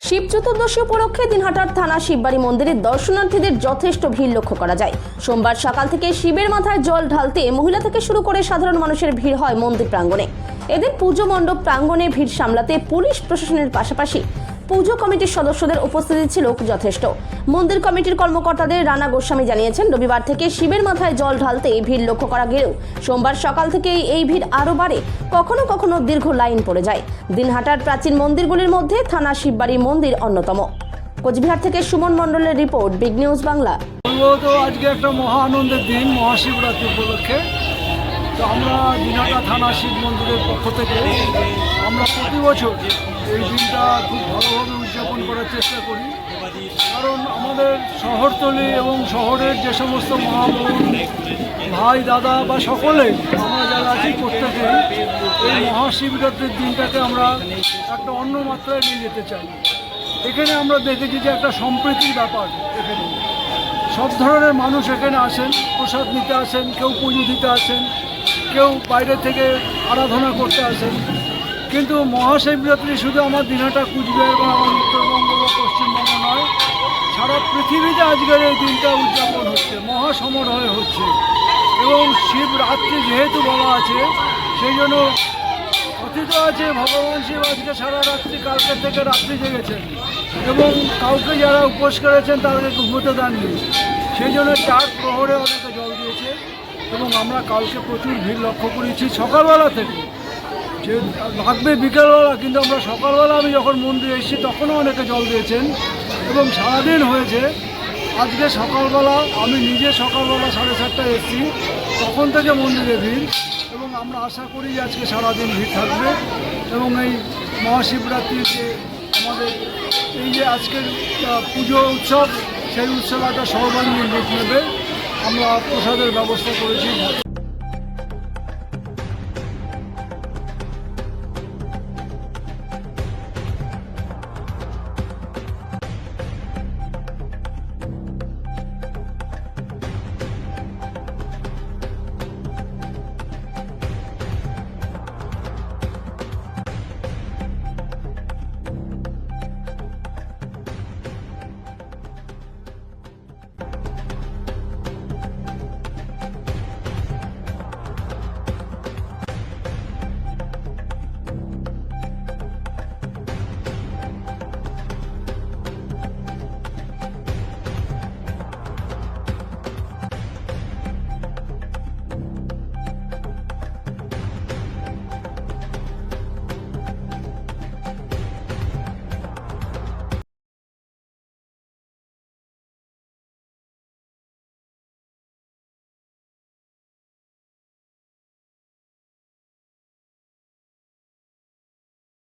শিব চতুর্দশী উপলক্ষে দিনহাটার থানা শিববাড়ি মন্দিরে দর্শনার্থীদের যথেষ্ট ভিড় লক্ষ্য করা যায়। সোমবার সকাল থেকে শিবের মাথায় জল ঢালতে মহিলা থেকে শুরু করে সাধারণ মানুষের ভিড় হয় মন্দির প্রাঙ্গণে। এদের পুজো মণ্ডপ প্রাঙ্গণে ভিড় সামলাতে পুলিশ প্রশাসনের পাশাপাশি পুজো কমিটির সদস্যদের উপস্থিতি ছিল যথেষ্ট। মন্দির কমিটির কর্মকর্তাদের রানা গোস্বামী জানিয়েছেন, রবিবার থেকে শিবের মাথায় জল ঢালতে ভিড় লক্ষ্য করা গেলেও সোমবার সকাল থেকে এই ভিড় আরও বাড়ে, কখনো কখনো দীর্ঘ লাইন পড়ে যায়। দিনহাটার প্রাচীন মন্দিরগুলির মধ্যে থানা শিববাড়ি মন্দির অন্যতম। কোচবিহার থেকে সুমন মণ্ডলের রিপোর্ট, বিগ নিউজ বাংলা। আজকে একটা মহা আনন্দের দিন, মহাশিবরাত্রি উপলক্ষে। তো আমরা দিনহাটা থানা শিব মন্দিরের পক্ষ থেকে আমরা প্রতি বছর এই দিনটা খুব ভালোভাবে উদযাপন করার চেষ্টা করি, কারণ আমাদের শহরতলি এবং শহরের যে সমস্ত মহাবোন ভাই দাদা বা সকলে আমরা যারা আছি প্রত্যেকে এই মহাশিবরাত্রির দিনটাকে আমরা একটা অন্য মাত্রায় নিয়ে যেতে চাই। এখানে আমরা দেখেছি যে একটা সম্প্রীতির ব্যাপার, এখানে সব ধরনের মানুষ এখানে আসেন, প্রসাদ নিতে আসেন, কেউ পুজো দিতে আসেন, কেউ বাইরে থেকে আরাধনা করতে আসেন। কিন্তু মহাশিবরাত্রি শুধু আমার দিনহাটা কুচবিহার বা আমার উত্তরবঙ্গ বা পশ্চিমবঙ্গ নয়, সারা পৃথিবীতে আজকের এই দিনটা উদযাপন হচ্ছে, মহাসমারোহে হচ্ছে। এবং শিবরাত্রি যেহেতু বলা আছে, সেই জন্য কথিত আছে ভগবান শিব আজকে সারা রাত্রি কালকে থেকে রাত্রি জেগেছেন এবং কাউকে যারা উপোস করেছেন তাদেরকে ঘুমোতে দেননি, সেই জন্য 4 প্রহরে অনেকে জল দিয়েছে। এবং আমরা কালকে প্রচুর ভিড় লক্ষ্য করেছি সকালবেলা থেকে, যে লাগবে বিকেলবেলা, কিন্তু আমরা সকালবেলা আমি যখন মন্দিরে এসেছি তখনও অনেকে জল দিয়েছেন এবং সারাদিন হয়েছে। আজকে সকালবেলা আমি নিজে সকালবেলা 7:30টায় এসেছি, তখন থেকে মন্দিরে ভিড়, এবং আমরা আশা করি যে আজকে সারাদিন ভিড় থাকবে। এবং এই মহাশিবরাত্রির যে আমাদের এই যে আজকের পুজো উৎসব, সেই উৎসব একটা সর্বাঙ্গীন রূপ নেবে। আমরা প্রসাদের ব্যবস্থা করেছি।